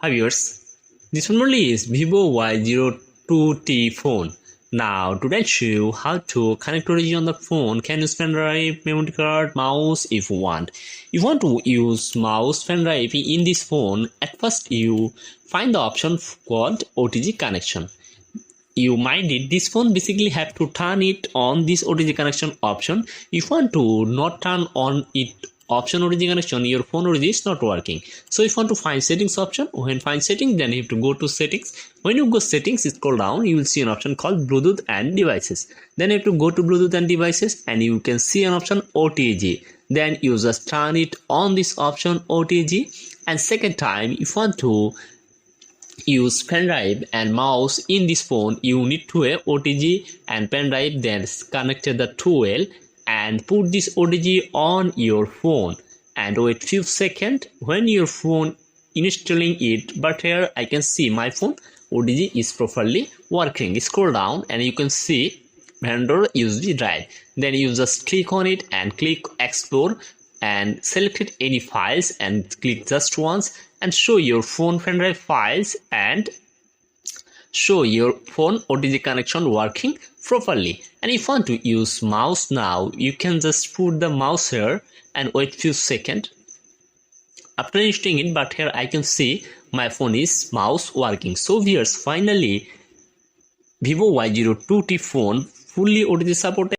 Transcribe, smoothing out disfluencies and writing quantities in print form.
Hi viewers, this one only is Vivo Y02T phone. Now today I'll show you how to connect 4G on the phone. Can use pendrive, memory card, mouse if you want. If you want to use mouse, pendrive in this phone, at first you find the option called OTG connection. You mind it, this phone basically have to turn it on this OTG connection option. If you want to not turn on it option OTG connection, your phone OTG is not working. So if you want to find settings option, when find settings, then you have to go to settings. When you go settings, scroll down, you will see an option called Bluetooth and devices. Then you have to go to Bluetooth and devices and you can see an option OTG. Then you just turn it on this option OTG, and second time if you want to use pendrive and mouse in this phone, you need to have OTG and pendrive, then connected the 2L and put this OTG on your phone and wait few seconds when your phone installing it. But here I can see my phone OTG is properly working. Scroll down and you can see vendor USB drive. Then you just click on it and click explore and select any files and click just once and show your phone pendrive files and show your phone OTG connection working properly. And if you want to use mouse now, you can just put the mouse here and wait few seconds after installing it. But here I can see my phone is mouse working. So viewers, finally Vivo Y02T phone fully OTG supported.